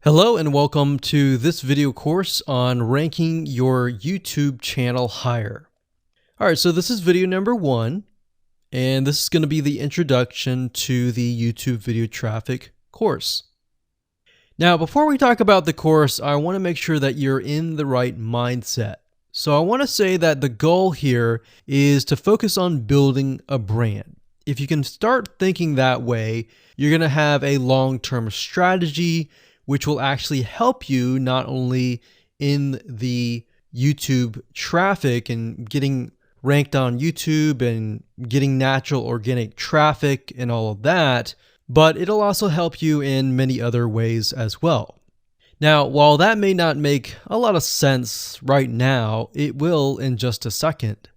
Hello and welcome to this video course on ranking your YouTube channel higher. All right, so this is video number 1, and this is going to be the introduction to the YouTube video traffic course. Now, before we talk about the course, I want to make sure that you're in the right mindset. So I want to say that the goal here is to focus on building a brand. If you can start thinking that way, you're going to have a long-term strategy which will actually help you not only in the YouTube traffic and getting ranked on YouTube and getting natural organic traffic and all of that, but it'll also help you in many other ways as well. Now, while that may not make a lot of sense right now, it will in just a second.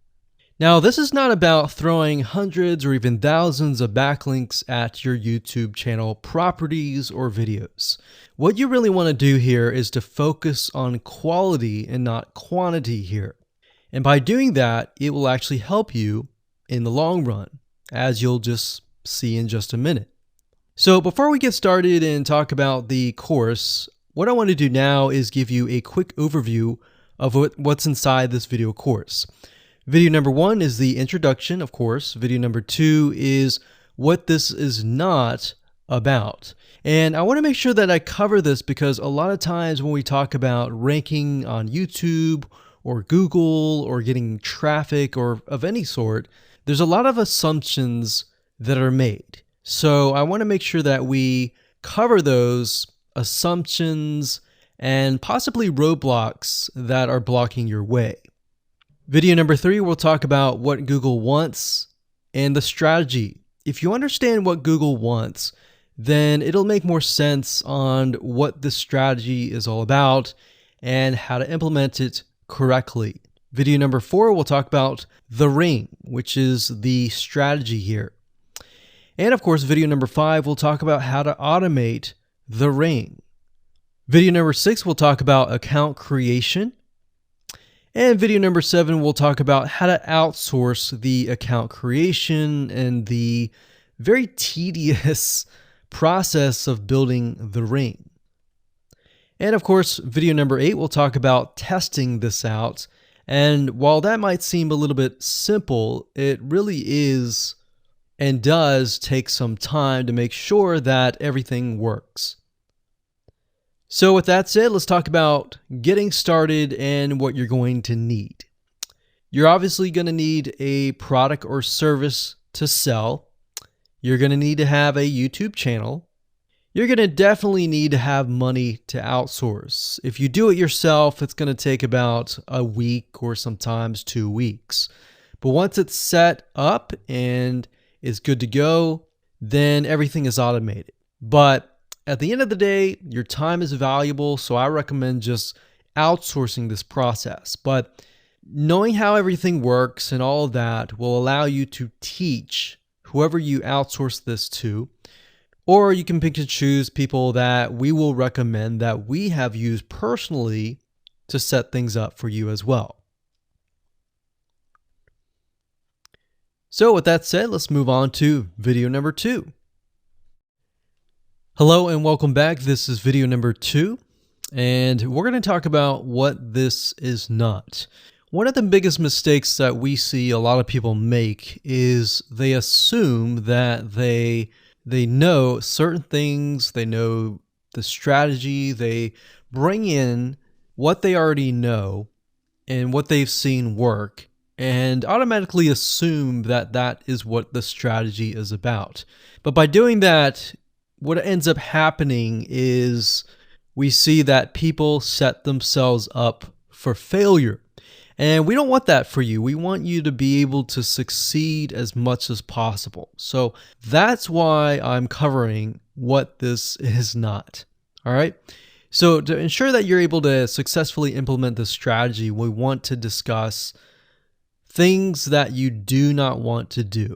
Now, this is not about throwing hundreds or even thousands of backlinks at your YouTube channel properties or videos. What you really want to do here is to focus on quality and not quantity here. And by doing that, it will actually help you in the long run, as you'll just see in just a minute. So before we get started and talk about the course, what I want to do now is give you a quick overview of what's inside this video course. Video number 1 is the introduction, of course. Video number 2 is what this is not about. And I want to make sure that I cover this because a lot of times when we talk about ranking on YouTube or Google or getting traffic or of any sort, there's a lot of assumptions that are made. So I want to make sure that we cover those assumptions and possibly roadblocks that are blocking your way. Video number 3, we'll talk about what Google wants and the strategy. If you understand what Google wants, then it'll make more sense on what the strategy is all about and how to implement it correctly. Video number 4, we'll talk about the ring, which is the strategy here. And of course, video number 5, we'll talk about how to automate the ring. Video number 6, we'll talk about account creation. And video number 7, we'll talk about how to outsource the account creation and the very tedious process of building the ring. And of course, video number 8, we'll talk about testing this out. And while that might seem a little bit simple, it really is and does take some time to make sure that everything works. So with that said, let's talk about getting started and what you're going to need. You're obviously going to need a product or service to sell. You're going to need to have a YouTube channel. You're going to definitely need to have money to outsource. If you do it yourself, it's going to take about a week or sometimes 2 weeks. But once it's set up and is good to go, then everything is automated. But at the end of the day, your time is valuable, so I recommend just outsourcing this process. But knowing how everything works and all of that will allow you to teach whoever you outsource this to, or you can pick and choose people that we will recommend that we have used personally to set things up for you as well. So with that said, let's move on to video number 2. Hello and welcome back. This is video number 2, and we're going to talk about what this is not. One of the biggest mistakes that we see a lot of people make is they assume that they know certain things, they know the strategy, they bring in what they already know and what they've seen work, and automatically assume that that is what the strategy is about. But by doing that, what ends up happening is we see that people set themselves up for failure. And we don't want that for you. We want you to be able to succeed as much as possible. So that's why I'm covering what this is not. All right. So to ensure that you're able to successfully implement this strategy, we want to discuss things that you do not want to do.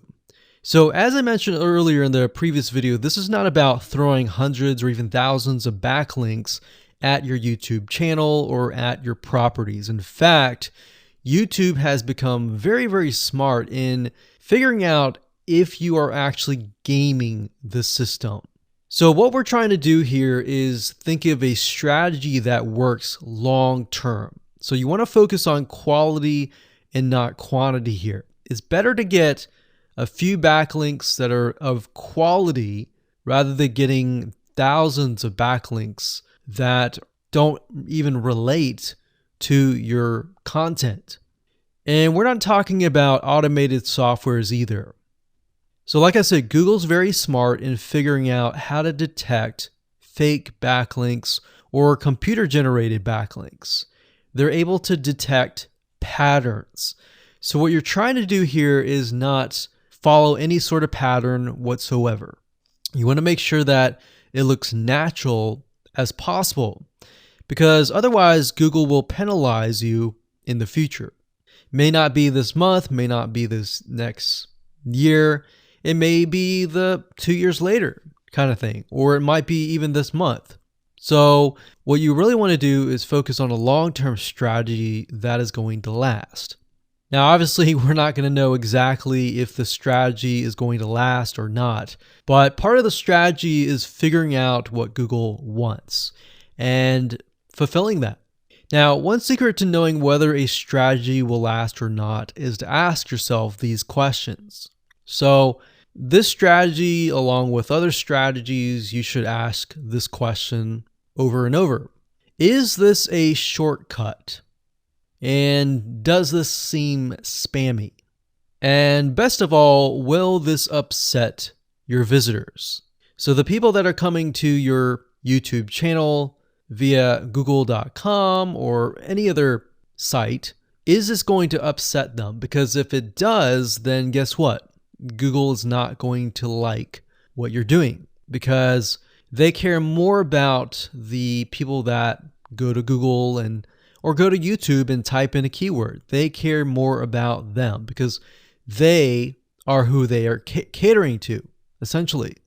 So as I mentioned earlier in the previous video, this is not about throwing hundreds or even thousands of backlinks at your YouTube channel or at your properties. In fact, YouTube has become very, very smart in figuring out if you are actually gaming the system. So what we're trying to do here is think of a strategy that works long term. So you want to focus on quality and not quantity here. It's better to get a few backlinks that are of quality rather than getting thousands of backlinks that don't even relate to your content. And we're not talking about automated softwares either. So like I said, Google's very smart in figuring out how to detect fake backlinks or computer-generated backlinks. They're able to detect patterns. So what you're trying to do here is not follow any sort of pattern whatsoever. You want to make sure that it looks natural as possible, because otherwise Google will penalize you in the future. May not be this month, may not be this next year. It may be the 2 years later kind of thing, or it might be even this month. So what you really want to do is focus on a long-term strategy that is going to last. Now, obviously, we're not going to know exactly if the strategy is going to last or not, but part of the strategy is figuring out what Google wants and fulfilling that. Now, one secret to knowing whether a strategy will last or not is to ask yourself these questions. So this strategy, along with other strategies, you should ask this question over and over. Is this a shortcut? And does this seem spammy? And best of all, will this upset your visitors? So the people that are coming to your YouTube channel via google.com or any other site, is this going to upset them? Because if it does, then guess what? Google is not going to like what you're doing, because they care more about the people that go to Google or go to YouTube and type in a keyword. They care more about them because they are who they are catering to, essentially.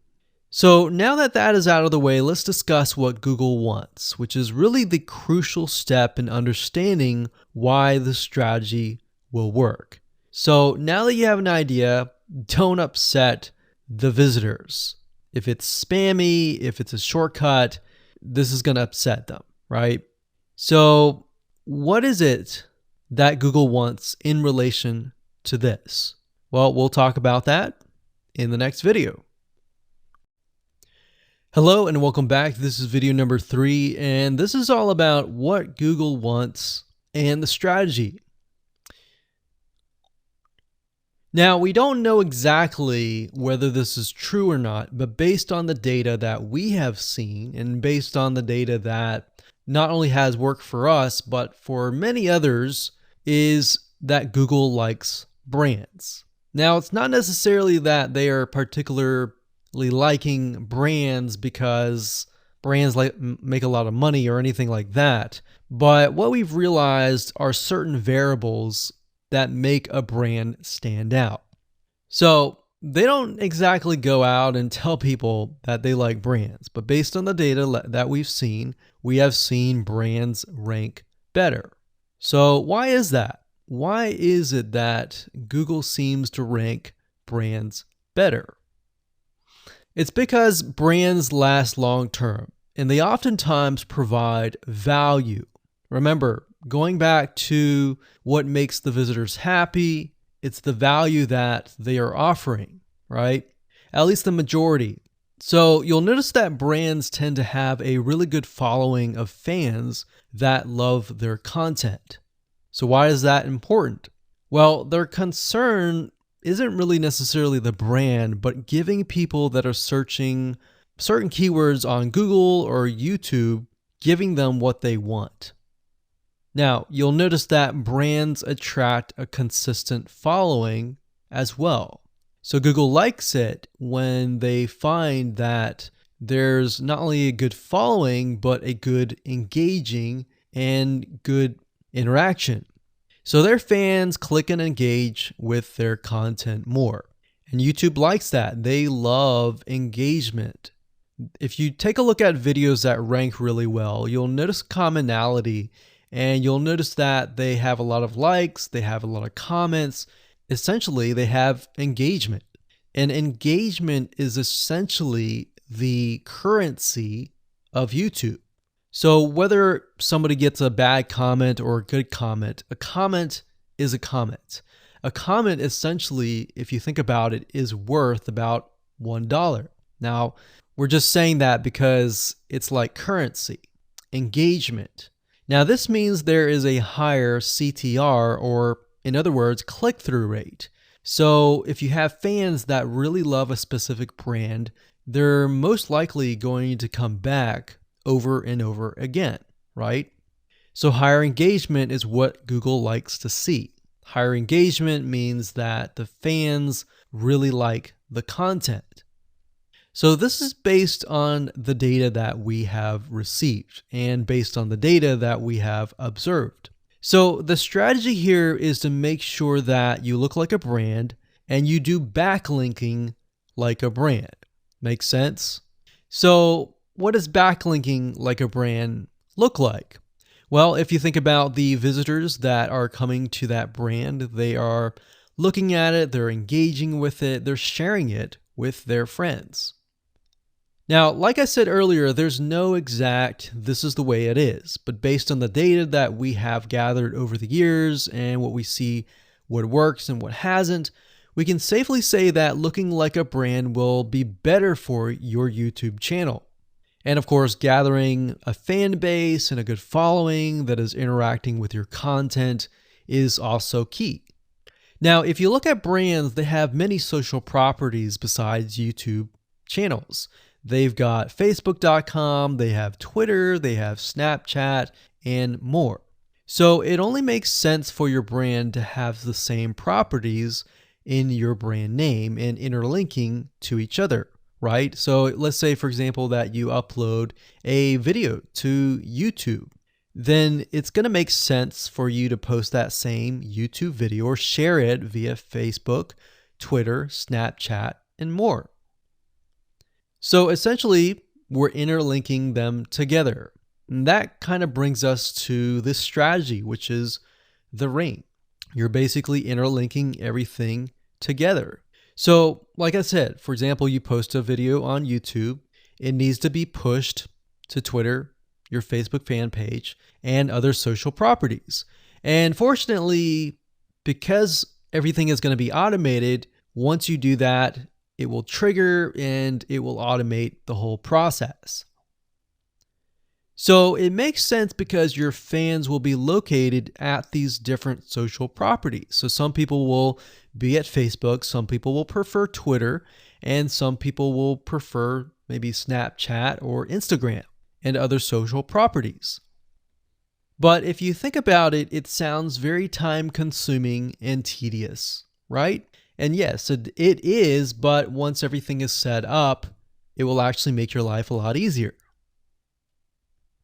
So now that that is out of the way, let's discuss what Google wants, which is really the crucial step in understanding why the strategy will work. So now that you have an idea, don't upset the visitors. If it's spammy, if it's a shortcut, this is going to upset them, right? So what is it that Google wants in relation to this? Well, we'll talk about that in the next video. Hello and welcome back. This is video number 3, and this is all about what Google wants and the strategy. Now, we don't know exactly whether this is true or not, but based on the data that we have seen and based on the data that not only has worked for us, but for many others, is that Google likes brands. Now, it's not necessarily that they are particularly liking brands because brands make a lot of money or anything like that, but what we've realized are certain variables that make a brand stand out. So they don't exactly go out and tell people that they like brands, but based on the data that we've seen, we have seen brands rank better. So why is that? Why is it that Google seems to rank brands better? It's because brands last long term, and they oftentimes provide value. Remember, going back to what makes the visitors happy, it's the value that they are offering, right? At least the majority. So you'll notice that brands tend to have a really good following of fans that love their content. So why is that important? Well, their concern isn't really necessarily the brand, but giving people that are searching certain keywords on Google or YouTube, giving them what they want. Now, you'll notice that brands attract a consistent following as well. So Google likes it when they find that there's not only a good following, but a good engaging and good interaction. So their fans click and engage with their content more. And YouTube likes that. They love engagement. If you take a look at videos that rank really well, you'll notice commonality. And you'll notice that they have a lot of likes, they have a lot of comments. Essentially, they have engagement. And engagement is essentially the currency of YouTube. So whether somebody gets a bad comment or a good comment, a comment is a comment. A comment essentially, if you think about it, is worth about $1. Now, we're just saying that because it's like currency, engagement. Now, this means there is a higher CTR, or in other words, click-through rate. So if you have fans that really love a specific brand, they're most likely going to come back over and over again, right? So higher engagement is what Google likes to see. Higher engagement means that the fans really like the content. So this is based on the data that we have received and based on the data that we have observed. So the strategy here is to make sure that you look like a brand and you do backlinking like a brand. Make sense? So what does backlinking like a brand look like? Well, if you think about the visitors that are coming to that brand, they are looking at it, they're engaging with it, they're sharing it with their friends. Now, like I said earlier, there's no exact this is the way it is, but based on the data that we have gathered over the years and what we see what works and what hasn't, we can safely say that looking like a brand will be better for your YouTube channel. And of course, gathering a fan base and a good following that is interacting with your content is also key. Now, if you look at brands, they have many social properties besides YouTube channels. They've got Facebook.com, they have Twitter, they have Snapchat, and more. So it only makes sense for your brand to have the same properties in your brand name and interlinking to each other, right? So let's say, for example, that you upload a video to YouTube. Then it's going to make sense for you to post that same YouTube video or share it via Facebook, Twitter, Snapchat, and more. So essentially, we're interlinking them together. And that kind of brings us to this strategy, which is the ring. You're basically interlinking everything together. So like I said, for example, you post a video on YouTube, it needs to be pushed to Twitter, your Facebook fan page, and other social properties. And fortunately, because everything is going to be automated, once you do that, it will trigger and it will automate the whole process. So it makes sense because your fans will be located at these different social properties. So some people will be at Facebook, some people will prefer Twitter, and some people will prefer maybe Snapchat or Instagram and other social properties. But if you think about it, it sounds very time consuming and tedious, right? And yes, it is, but once everything is set up, it will actually make your life a lot easier.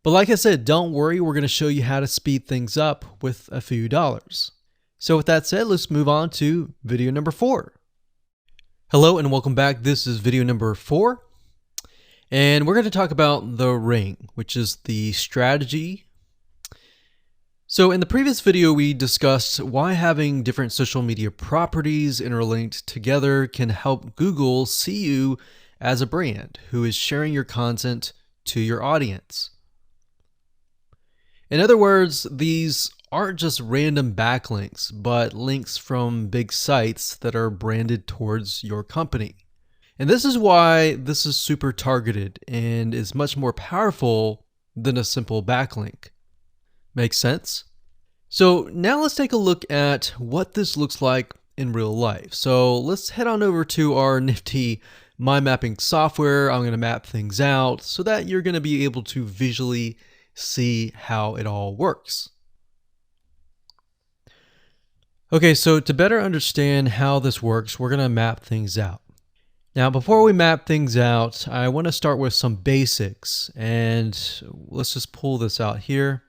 But like I said, don't worry, we're going to show you how to speed things up with a few dollars. So with that said, let's move on to video number 4. Hello and welcome back. This is video number 4. And we're going to talk about the ring, which is the strategy. So in the previous video, we discussed why having different social media properties interlinked together can help Google see you as a brand who is sharing your content to your audience. In other words, these aren't just random backlinks, but links from big sites that are branded towards your company. And this is why this is super targeted and is much more powerful than a simple backlink. Make sense? So now let's take a look at what this looks like in real life. So let's head on over to our nifty mind mapping software. I'm going to map things out so that you're going to be able to visually see how it all works. Okay, so to better understand how this works, we're going to map things out. Now, before we map things out, I want to start with some basics, and let's just pull this out here.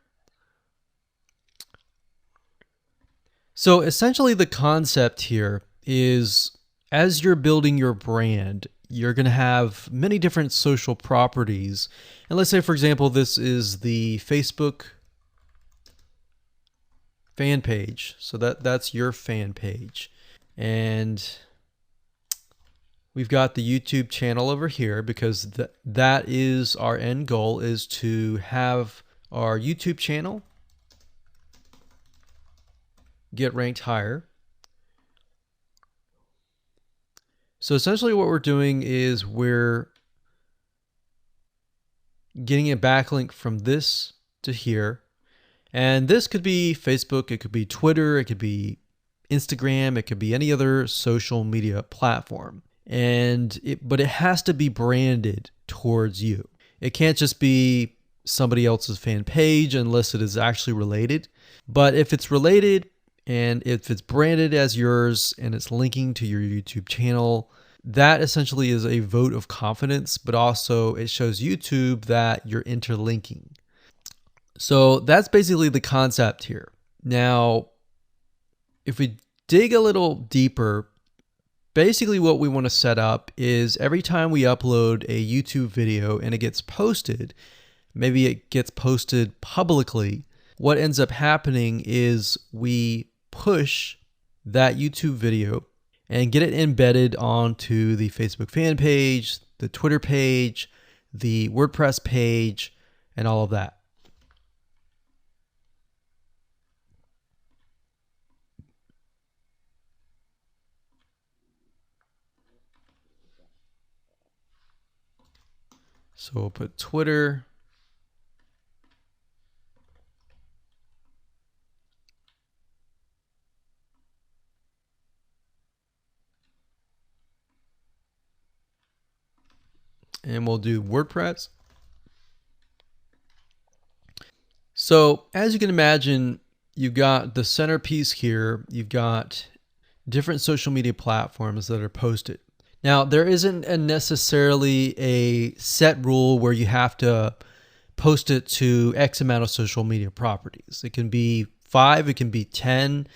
So essentially the concept here is as you're building your brand, you're going to have many different social properties. And let's say, for example, this is the Facebook fan page. So that's your fan page. And we've got the YouTube channel over here because that is our end goal, is to have our YouTube channel get ranked higher. So essentially what we're doing is we're getting a backlink from this to here. And this could be Facebook, it could be Twitter, it could be Instagram, it could be any other social media platform. But it has to be branded towards you. It can't just be somebody else's fan page unless it is actually related. But if it's related and if it's branded as yours and it's linking to your YouTube channel, that essentially is a vote of confidence, but also it shows YouTube that you're interlinking. So that's basically the concept here. Now, if we dig a little deeper, basically what we want to set up is every time we upload a YouTube video and it gets posted, maybe it gets posted publicly, what ends up happening is we push that YouTube video and get it embedded onto the Facebook fan page, the Twitter page, the WordPress page, and all of that. So we'll put Twitter. And we'll do WordPress. So as you can imagine, you've got the centerpiece here. You've got different social media platforms that are posted. Now, there isn't necessarily a set rule where you have to post it to X amount of social media properties. It can be 5, it can be 10,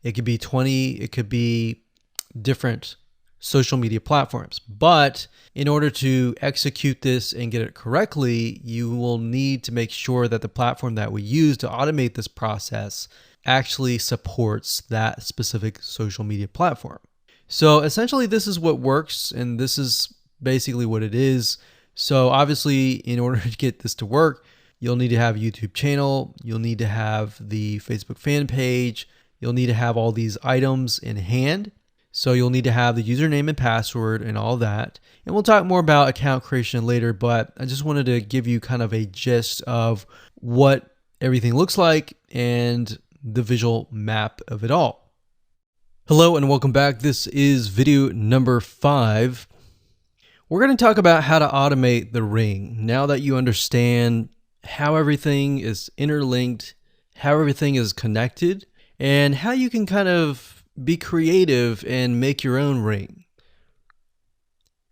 it could be 20, it could be different social media platforms. But in order to execute this and get it correctly, you will need to make sure that the platform that we use to automate this process actually supports that specific social media platform. So essentially this is what works, and this is basically what it is. So obviously in order to get this to work, you'll need to have a YouTube channel, you'll need to have the Facebook fan page, you'll need to have all these items in hand. So you'll need to have the username and password and all that. And we'll talk more about account creation later, but I just wanted to give you kind of a gist of what everything looks like and the visual map of it all. Hello and welcome back. This is video number 5. We're going to talk about how to automate the ring. Now that you understand how everything is interlinked, how everything is connected, and how you can kind of be creative and make your own ring.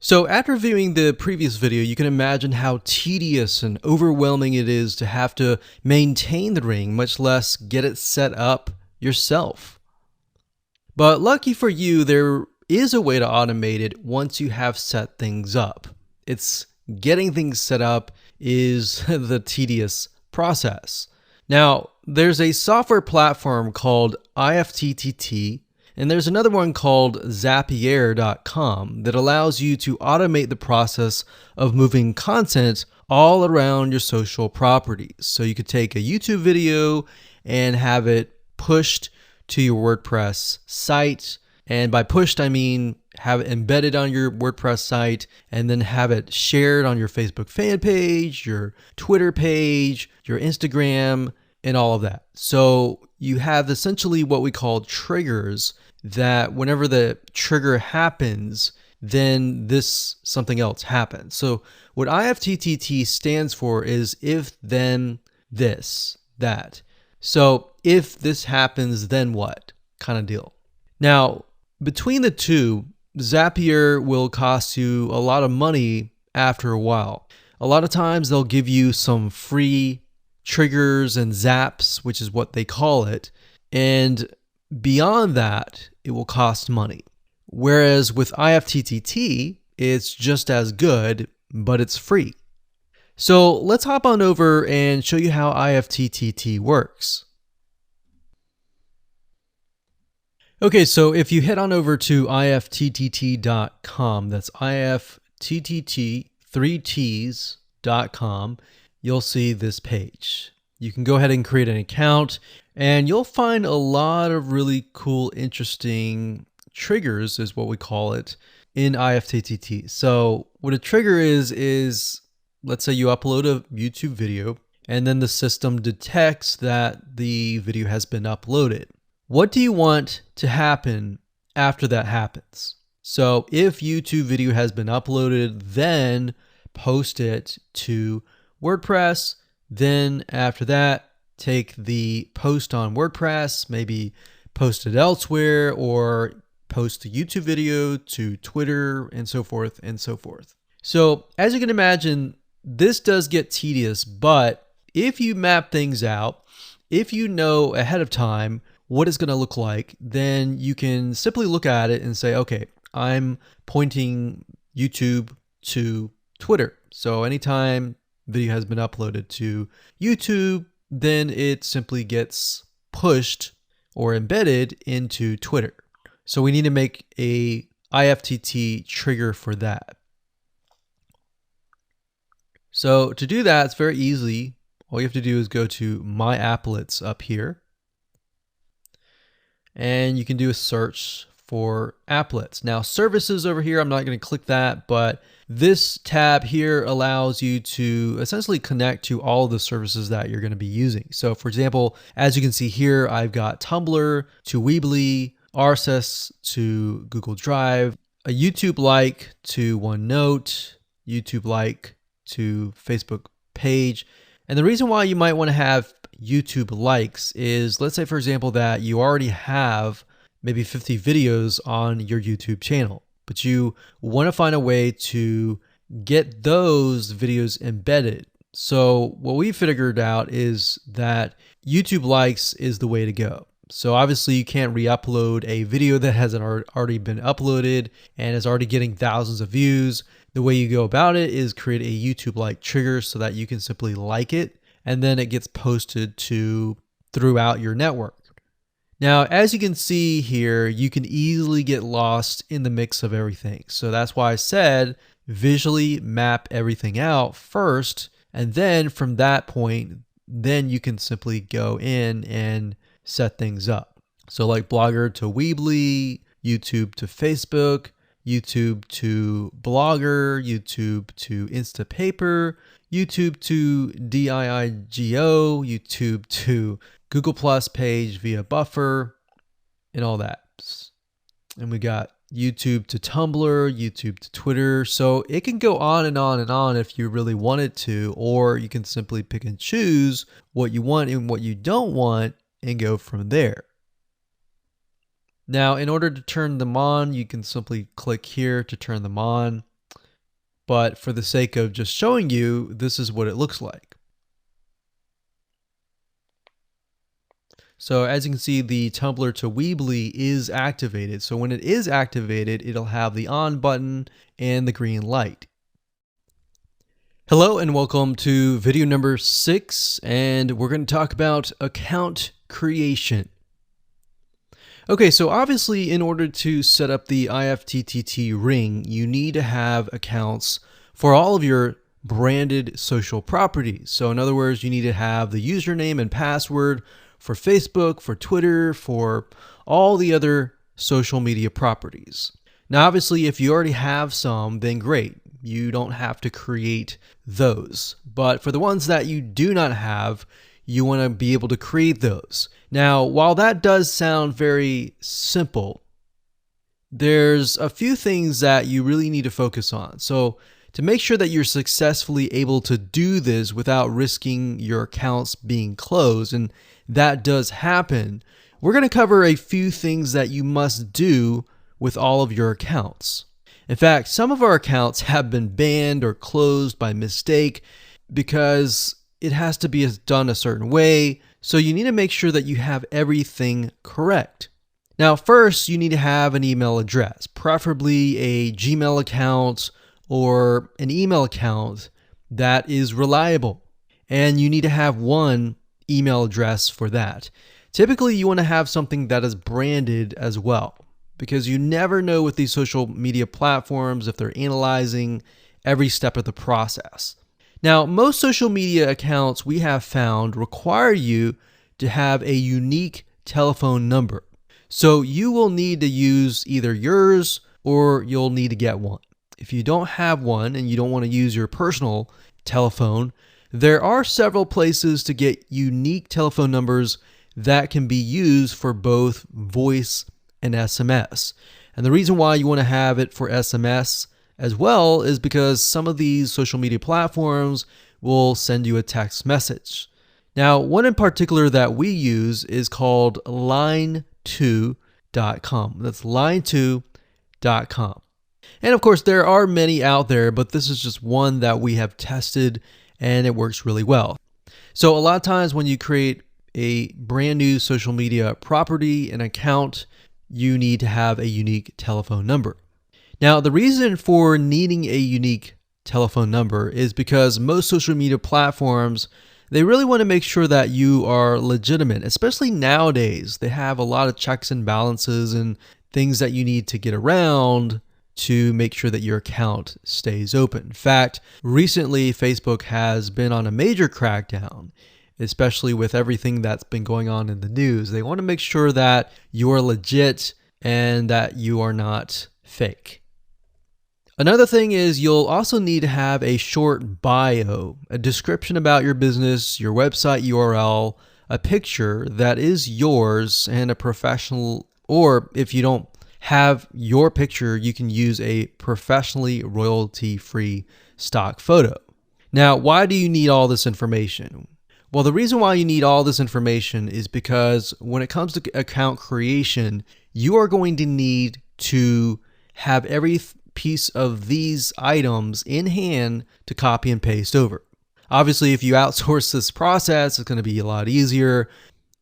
So after viewing the previous video, you can imagine how tedious and overwhelming it is to have to maintain the ring, much less get it set up yourself. But lucky for you, there is a way to automate it once you have set things up. It's getting things set up is the tedious process. Now, there's a software platform called IFTTT, and there's another one called Zapier.com that allows you to automate the process of moving content all around your social properties. So you could take a YouTube video and have it pushed to your WordPress site. And by pushed, I mean have it embedded on your WordPress site and then have it shared on your Facebook fan page, your Twitter page, your Instagram, and all of that. So you have essentially what we call triggers that whenever the trigger happens, then something else happens. So what IFTTT stands for is if, then, this, that. So if this happens, then what kind of deal. Now, between the two, Zapier will cost you a lot of money after a while. A lot of times they'll give you some free triggers and zaps, which is what they call it. And beyond that, it will cost money. Whereas with IFTTT, it's just as good, but it's free. So let's hop on over and show you how IFTTT works. Okay, so if you head on over to ifttt.com, that's ifttt, 3ts.com, you'll see this page. You can go ahead and create an account, and you'll find a lot of really cool, interesting triggers, is what we call it, in ifttt. So what a trigger is let's say you upload a YouTube video, and then the system detects that the video has been uploaded. What do you want to happen after that happens? So if YouTube video has been uploaded, then post it to WordPress. Then after that, take the post on WordPress, maybe post it elsewhere, or post the YouTube video to Twitter, and so forth and so forth. So as you can imagine, this does get tedious, but if you map things out, if you know ahead of time what it's going to look like, then you can simply look at it and say, okay, I'm pointing YouTube to Twitter. So anytime video has been uploaded to YouTube, then it simply gets pushed or embedded into Twitter. So we need to make a IFTTT trigger for that. So to do that, it's very easy. All you have to do is go to My Applets up here, and you can do a search for applets. Now services over here, I'm not going to click that, but this tab here allows you to essentially connect to all the services that you're going to be using. So for example, as you can see here, I've got Tumblr to Weebly, RSS to Google Drive, a YouTube like to OneNote, YouTube like to Facebook page. And the reason why you might want to have YouTube likes is, let's say for example that you already have maybe 50 videos on your YouTube channel, but you want to find a way to get those videos embedded. So what we figured out is that YouTube likes is the way to go. So obviously you can't re-upload a video that hasn't already been uploaded and is already getting thousands of views. The way you go about it is create a YouTube like trigger so that you can simply like it, and then it gets posted to throughout your network. Now, as you can see here, you can easily get lost in the mix of everything. So that's why I said visually map everything out first, and then from that point, then you can simply go in and set things up. So like Blogger to Weebly, YouTube to Facebook, YouTube to Blogger, YouTube to Instapaper, YouTube to DIIGO, YouTube to Google Plus page via Buffer, and all that. And we got YouTube to Tumblr, YouTube to Twitter. So it can go on and on and on if you really wanted to, or you can simply pick and choose what you want and what you don't want and go from there. Now, in order to turn them on, you can simply click here to turn them on. But for the sake of just showing you, this is what it looks like. So as you can see, the Tumblr to Weebly is activated. So when it is activated, it'll have the on button and the green light. Hello and welcome to video number 6, and we're going to talk about account creation. Okay, so obviously in order to set up the IFTTT ring, you need to have accounts for all of your branded social properties. So in other words, you need to have the username and password for Facebook, for Twitter, for all the other social media properties. Now, obviously, if you already have some, then great. You don't have to create those. But for the ones that you do not have, you want to be able to create those. Now, while that does sound very simple, there's a few things that you really need to focus on. So to make sure that you're successfully able to do this without risking your accounts being closed, and that does happen, we're going to cover a few things that you must do with all of your accounts. In fact, some of our accounts have been banned or closed by mistake because it has to be done a certain way. So you need to make sure that you have everything correct. Now, first, you need to have an email address, preferably a Gmail account or an email account that is reliable. And you need to have one email address for that. Typically, you want to have something that is branded as well, because you never know with these social media platforms if they're analyzing every step of the process. Now, most social media accounts we have found require you to have a unique telephone number. So you will need to use either yours or you'll need to get one. If you don't have one and you don't want to use your personal telephone, there are several places to get unique telephone numbers that can be used for both voice and SMS. And the reason why you want to have it for SMS as well is because some of these social media platforms will send you a text message. Now, one in particular that we use is called line2.com. That's line2.com. And of course, there are many out there, but this is just one that we have tested and it works really well. So a lot of times when you create a brand new social media property, an account, you need to have a unique telephone number. Now, the reason for needing a unique telephone number is because most social media platforms, they really want to make sure that you are legitimate, especially nowadays. They have a lot of checks and balances and things that you need to get around to make sure that your account stays open. In fact, recently Facebook has been on a major crackdown, especially with everything that's been going on in the news. They want to make sure that you are legit and that you are not fake. Another thing is you'll also need to have a short bio, a description about your business, your website URL, a picture that is yours, and a professional, or if you don't have your picture, you can use a professionally royalty-free stock photo. Now, why do you need all this information? Well, the reason why you need all this information is because when it comes to account creation, you are going to need to have every piece of these items in hand to copy and paste over. Obviously, if you outsource this process, it's going to be a lot easier.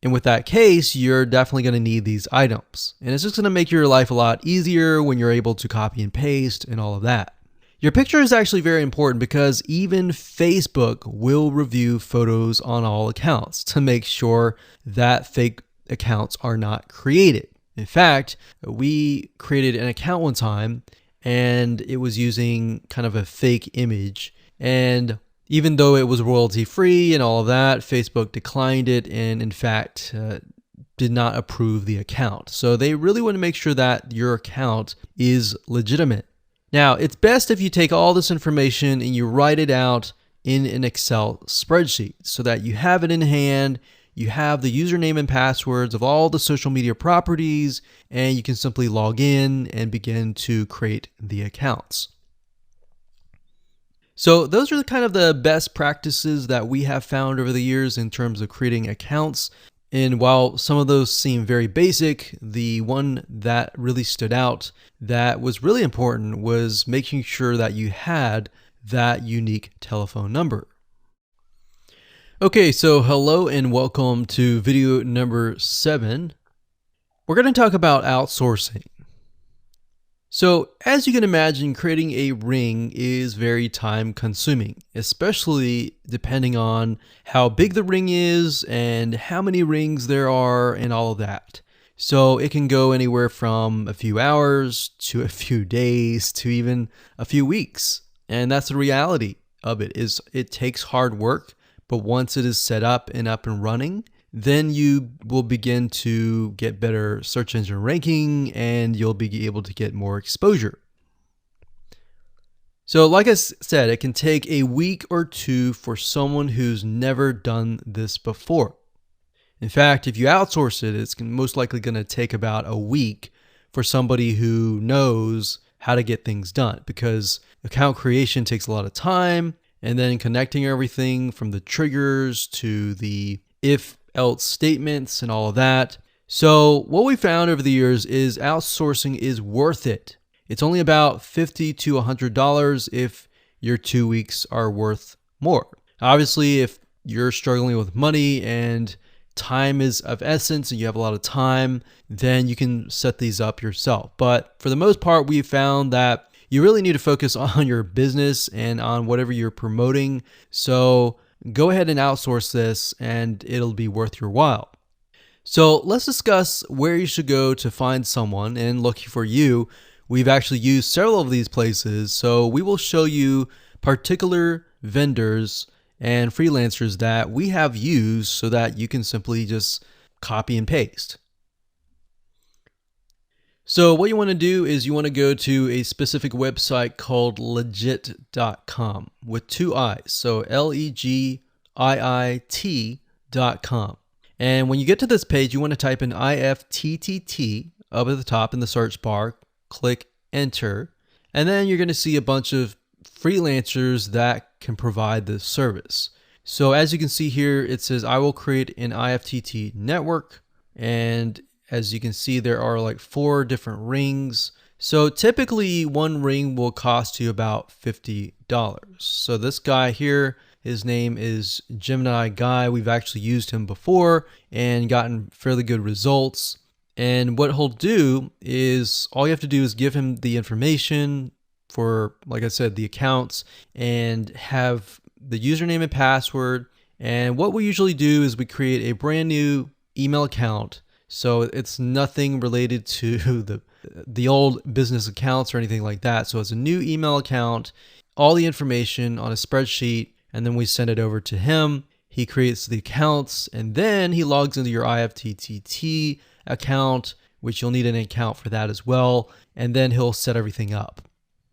And with that case, you're definitely going to need these items. And it's just going to make your life a lot easier when you're able to copy and paste and all of that. Your picture is actually very important because even Facebook will review photos on all accounts to make sure that fake accounts are not created. In fact, we created an account one time and it was using kind of a fake image. And even though it was royalty free and all of that, Facebook declined it and in fact did not approve the account. So they really want to make sure that your account is legitimate. Now, it's best if you take all this information and you write it out in an Excel spreadsheet so that you have it in hand. You have the username and passwords of all the social media properties, and you can simply log in and begin to create the accounts. So those are kind of the best practices that we have found over the years in terms of creating accounts. And while some of those seem very basic, the one that really stood out that was really important was making sure that you had that unique telephone number. Okay, so hello and welcome to video number 7. We're going to talk about outsourcing. So as you can imagine, creating a ring is very time consuming, especially depending on how big the ring is and how many rings there are and all of that. So it can go anywhere from a few hours to a few days to even a few weeks. And that's the reality of it, is it takes hard work. But once it is set up and running, then you will begin to get better search engine ranking and you'll be able to get more exposure. So like I said, it can take a week or two for someone who's never done this before. In fact, if you outsource it, it's most likely going to take about a week for somebody who knows how to get things done, because account creation takes a lot of time. And then connecting everything from the triggers to the if-else statements and all of that. So what we found over the years is outsourcing is worth it. It's only about $50 to $100 if your 2 weeks are worth more. Obviously, if you're struggling with money and time is of essence and you have a lot of time, then you can set these up yourself. But for the most part, we found that you really need to focus on your business and on whatever you're promoting. So go ahead and outsource this and it'll be worth your while. So let's discuss where you should go to find someone, and lucky for you, we've actually used several of these places. So we will show you particular vendors and freelancers that we have used so that you can simply just copy and paste. So what you want to do is you want to go to a specific website called legit.com with 2 I's. So LEGIIT.com. And when you get to this page, you want to type in IFTTT up at the top in the search bar, click enter, and then you're going to see a bunch of freelancers that can provide this service. So as you can see here, it says I will create an IFTT network, and as you can see, there are like 4 different rings. So typically one ring will cost you about $50. So this guy here, his name is Gemini Guy. We've actually used him before and gotten fairly good results. And what he'll do is all you have to do is give him the information for, like I said, the accounts, and have the username and password. And what we usually do is we create a brand new email account. So it's nothing related to the old business accounts or anything like that. So it's a new email account, all the information on a spreadsheet, and then we send it over to him. He creates the accounts, and then he logs into your IFTTT account, which you'll need an account for that as well, and then he'll set everything up.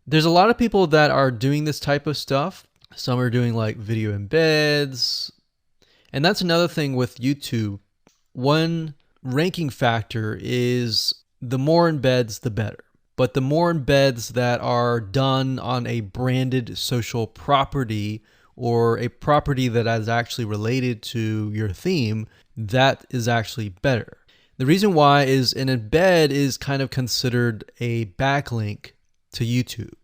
There's a lot of people that are doing this type of stuff. Some are doing like video embeds, and that's another thing with YouTube. One ranking factor is the more embeds, the better. But the more embeds that are done on a branded social property or a property that is actually related to your theme, that is actually better. The reason why is an embed is kind of considered a backlink to YouTube.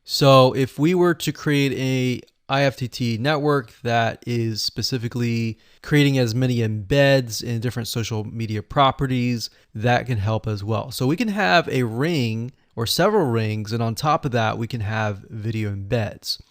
So if we were to create a IFTT network that is specifically creating as many embeds in different social media properties, that can help as well. So we can have a ring or several rings, and on top of that, we can have video embeds.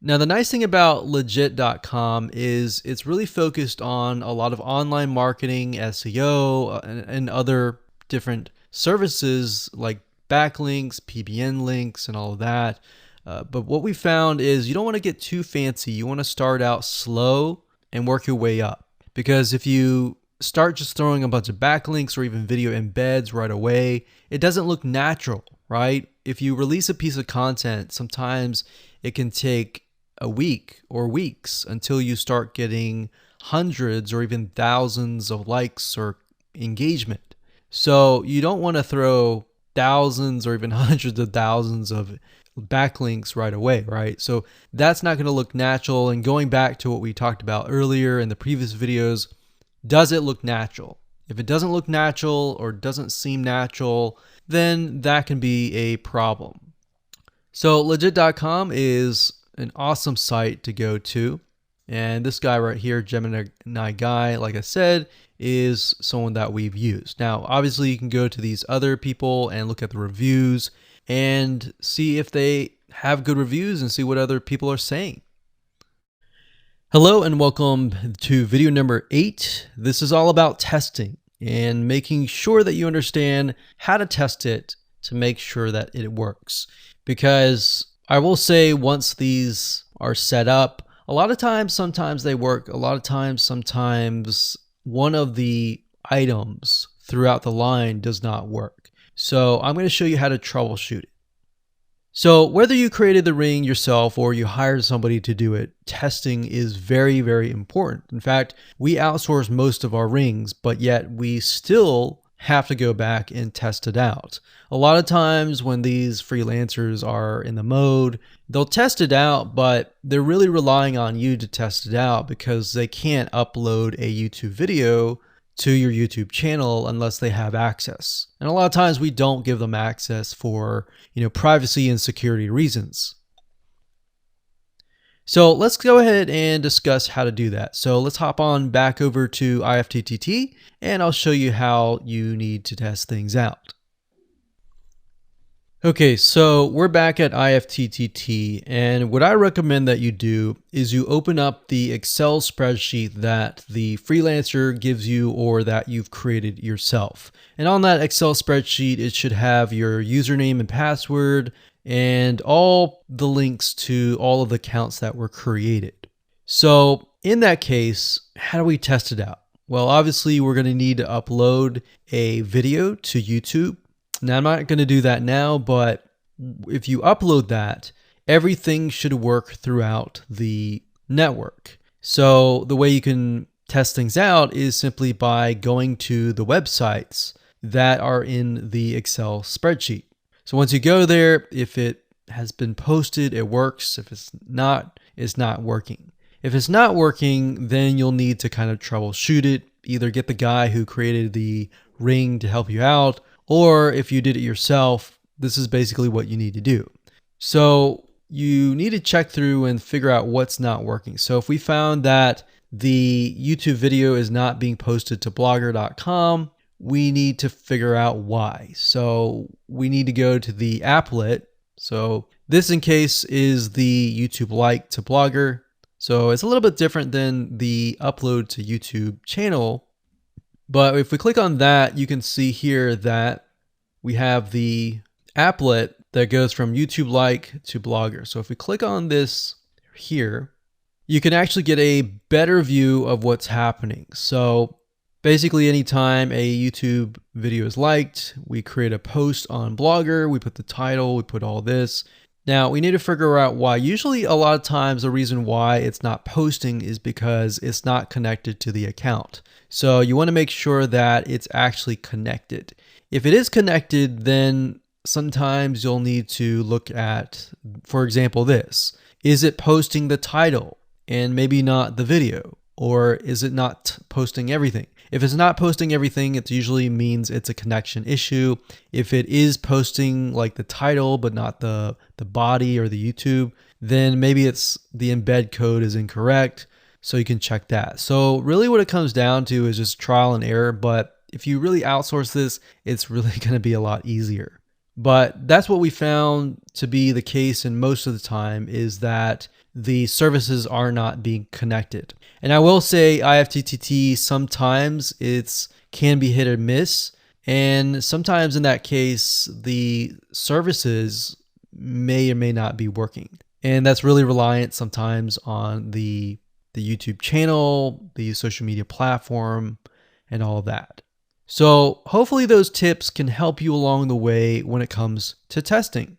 Now, the nice thing about legit.com is it's really focused on a lot of online marketing, SEO, and other different services like backlinks, PBN links, and all of that. But what we found is you don't want to get too fancy. You want to start out slow and work your way up. Because if you start just throwing a bunch of backlinks or even video embeds right away, it doesn't look natural, right? If you release a piece of content, sometimes it can take a week or weeks until you start getting hundreds or even thousands of likes or engagement. So you don't want to throw thousands or even hundreds of thousands of backlinks right away, right? So that's not going to look natural. And going back to what we talked about earlier in the previous videos, does it look natural? If it doesn't look natural or doesn't seem natural, then that can be a problem. So legit.com is an awesome site to go to. And this guy right here, Gemini Guy, like I said, is someone that we've used. Now, obviously you can go to these other people and look at the reviews and see if they have good reviews and see what other people are saying. Hello and welcome to video number 8. This is all about testing and making sure that you understand how to test it to make sure that it works. Because I will say once these are set up, a lot of times, sometimes they work. A lot of times, sometimes one of the items throughout the line does not work. So I'm going to show you how to troubleshoot it. So whether you created the ring yourself or you hired somebody to do it, testing is very, very important. In fact, we outsource most of our rings, but yet we still have to go back and test it out. A lot of times when these freelancers are in the mode, they'll test it out, but they're really relying on you to test it out because they can't upload a YouTube video to your YouTube channel unless they have access. And a lot of times we don't give them access for, privacy and security reasons. So let's go ahead and discuss how to do that. So let's hop on back over to IFTTT and I'll show you how you need to test things out. Okay, so we're back at IFTTT, and what I recommend that you do is you open up the Excel spreadsheet that the freelancer gives you or that you've created yourself. And on that Excel spreadsheet, it should have your username and password and all the links to all of the accounts that were created. So in that case, how do we test it out? Well, obviously we're going to need to upload a video to YouTube. Now, I'm not going to do that now, but if you upload that, everything should work throughout the network. So the way you can test things out is simply by going to the websites that are in the Excel spreadsheet. So once you go there, if it has been posted, it works. If it's not working. If it's not working, then you'll need to kind of troubleshoot it. Either get the guy who created the ring to help you out, or if you did it yourself, this is basically what you need to do. So you need to check through and figure out what's not working. So if we found that the YouTube video is not being posted to blogger.com, we need to figure out why. So we need to go to the applet. So this in case is the YouTube like to Blogger. So it's a little bit different than the upload to YouTube channel. But if we click on that, you can see here that we have the applet that goes from YouTube like to Blogger. So if we click on this here, you can actually get a better view of what's happening. So basically anytime a YouTube video is liked, we create a post on Blogger, we put the title, we put all this. Now we need to figure out why. Usually a lot of times the reason why it's not posting is because it's not connected to the account. So you want to make sure that it's actually connected. If it is connected, then sometimes you'll need to look at, for example, this. Is it posting the title and maybe not the video? Or is it not posting everything? If it's not posting everything, it usually means it's a connection issue. If it is posting like the title, but not the body or the YouTube, then maybe it's the embed code is incorrect. So you can check that. So really what it comes down to is just trial and error. But if you really outsource this, it's really going to be a lot easier. But that's what we found to be the case in most of the time, is that the services are not being connected. And I will say IFTTT, sometimes it's can be hit or miss. And sometimes in that case, the services may or may not be working. And that's really reliant sometimes on the YouTube channel, the social media platform, and all of that. So hopefully those tips can help you along the way when it comes to testing.